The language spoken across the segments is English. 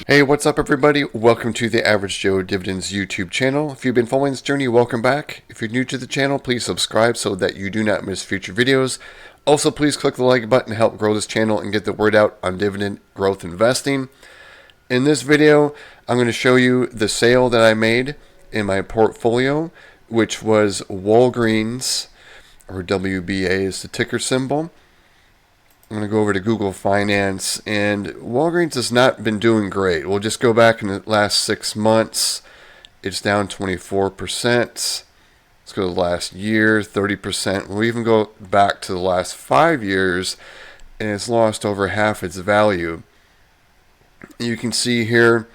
Hey, what's up everybody? Welcome to the Average Joe Dividends YouTube channel. If you've been following this journey, welcome back. If you're new to the channel, please subscribe so that you do not miss future videos. Also, please click the like button to help grow this channel and get the word out on dividend growth investing. In this video, I'm going to show you the sale that I made in my portfolio, which was Walgreens, or WBA is the ticker symbol. I'm going to go over to Google Finance, and Walgreens has not been doing great. We'll just go back in the last 6 months. It's down 24%. Let's go to the last year, 30%. We'll even go back to the last 5 years, and it's lost over half its value. You can see here,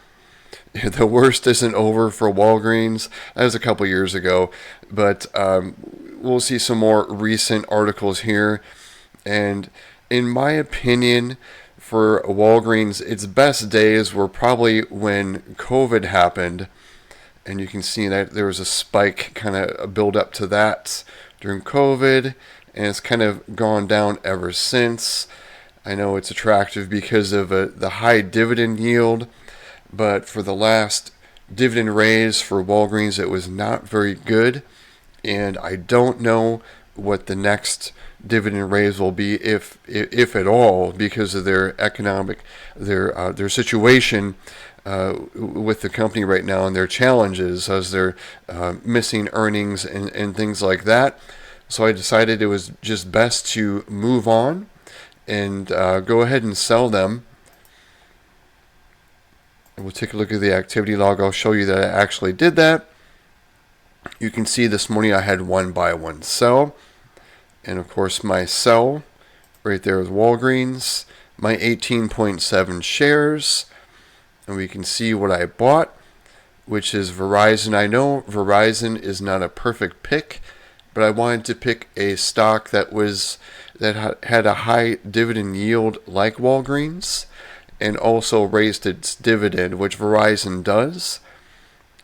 the worst isn't over for Walgreens. That was a couple years ago, but we'll see some more recent articles here. And in my opinion, for Walgreens, its best days were probably when COVID happened. And you can see that there was a spike, kind of a build up to that during COVID. And it's kind of gone down ever since. I know it's attractive because of the high dividend yield. But for the last dividend raise for Walgreens, it was not very good. And I don't know what the next dividend raise will be, if at all, because of their economic, their situation with the company right now and their challenges as they're missing earnings and things like that. So I decided it was just best to move on and go ahead and sell them. And we'll take a look at the activity log. I'll show you that I actually did that. You can see this morning I had one buy, one sell. And of course my sell right there with Walgreens, my 18.7 shares. And we can see what I bought, which is Verizon. I know Verizon is not a perfect pick, but I wanted to pick a stock that had a high dividend yield like Walgreens, and also raised its dividend, which Verizon does.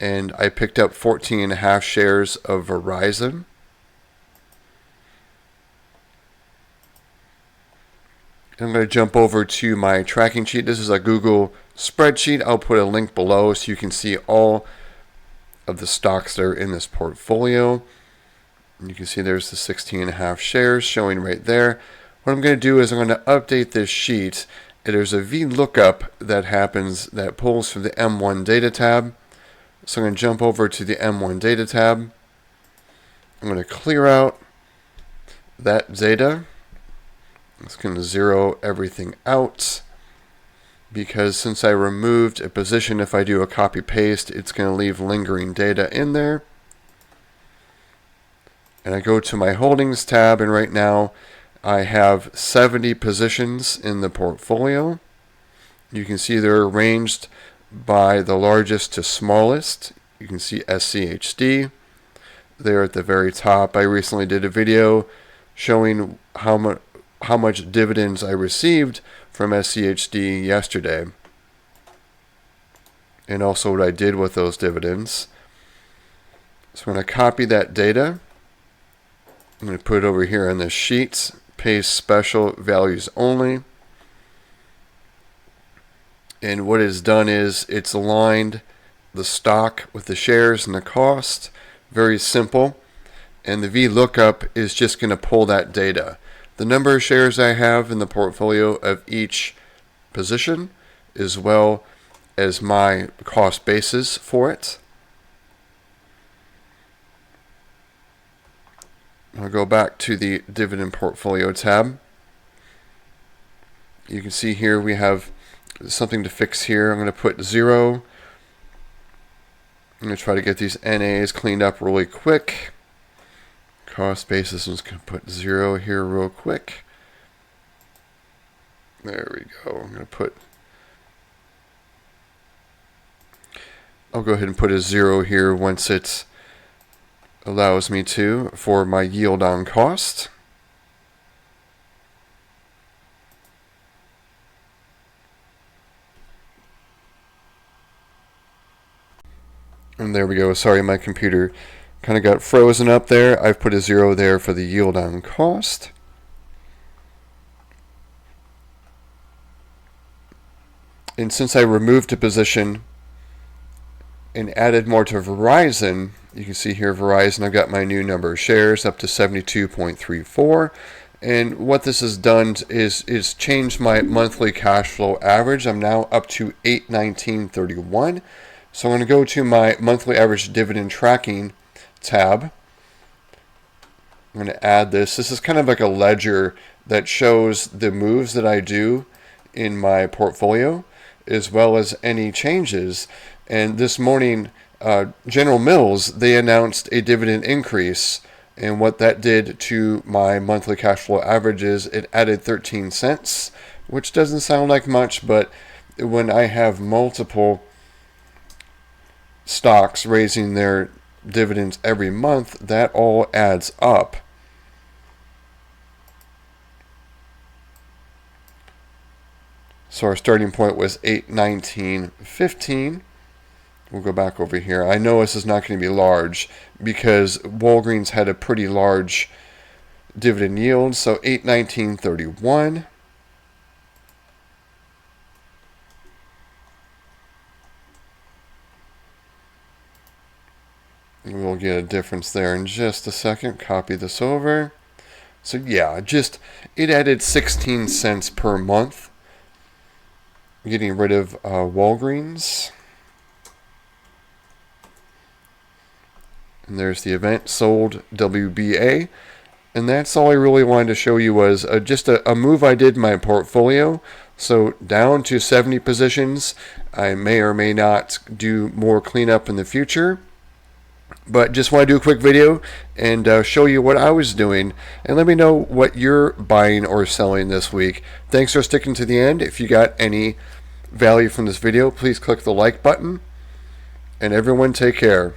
And I picked up 14.5 shares of Verizon. I'm going to jump over to my tracking sheet. This is a Google spreadsheet. I'll put a link below so you can see all of the stocks that are in this portfolio. And you can see there's the 16.5 shares showing right there. What I'm going to do is I'm going to update this sheet. There's a VLOOKUP that happens that pulls from the M1 data tab. So I'm going to jump over to the M1 data tab. I'm going to clear out that data. It's going to zero everything out, because since I removed a position, if I do a copy paste, it's going to leave lingering data in there. And I go to my holdings tab, and right now I have 70 positions in the portfolio. You can see they're arranged by the largest to smallest. You can see SCHD there at the very top. I recently did a video showing how much dividends I received from SCHD yesterday, and also what I did with those dividends. So I'm going to copy that data. I'm going to put it over here on the sheet, paste special values only. And what it's done is it's aligned the stock with the shares and the cost. Very simple. And the VLOOKUP is just going to pull that data. The number of shares I have in the portfolio of each position, as well as my cost basis for it. I'll go back to the dividend portfolio tab. You can see here we have something to fix here. I'm going to put 0. I'm going to try to get these NAs cleaned up really quick. Cost basis, I'm just going to put 0 here real quick. There we go. I'll go ahead and put a 0 here once it allows me to for my yield on cost. And there we go. Sorry, my computer kind of got frozen up there. I've put a 0 there for the yield on cost. And since I removed a position and added more to Verizon, you can see here Verizon, I've got my new number of shares up to 72.34. And what this has done is changed my monthly cash flow average. I'm now up to 819.31. So I'm going to go to my monthly average dividend tracking tab. I'm going to add this. This is kind of like a ledger that shows the moves that I do in my portfolio, as well as any changes. And this morning, General Mills, they announced a dividend increase. And what that did to my monthly cash flow averages, it added 13 cents, which doesn't sound like much, but when I have multiple stocks raising their dividends every month, that all adds up. So our starting point was 819.15. We'll go back over here. I know this is not going to be large because Walgreens had a pretty large dividend yield. So 819.31. We'll get a difference there in just a second. Copy this over. So yeah, it added 16 cents per month. Getting rid of Walgreens. And there's the event, sold WBA. And that's all I really wanted to show you was just a move I did in my portfolio. So down to 70 positions. I may or may not do more cleanup in the future. But just want to do a quick video and show you what I was doing. And let me know what you're buying or selling this week. Thanks for sticking to the end. If you got any value from this video, please click the like button. And everyone take care.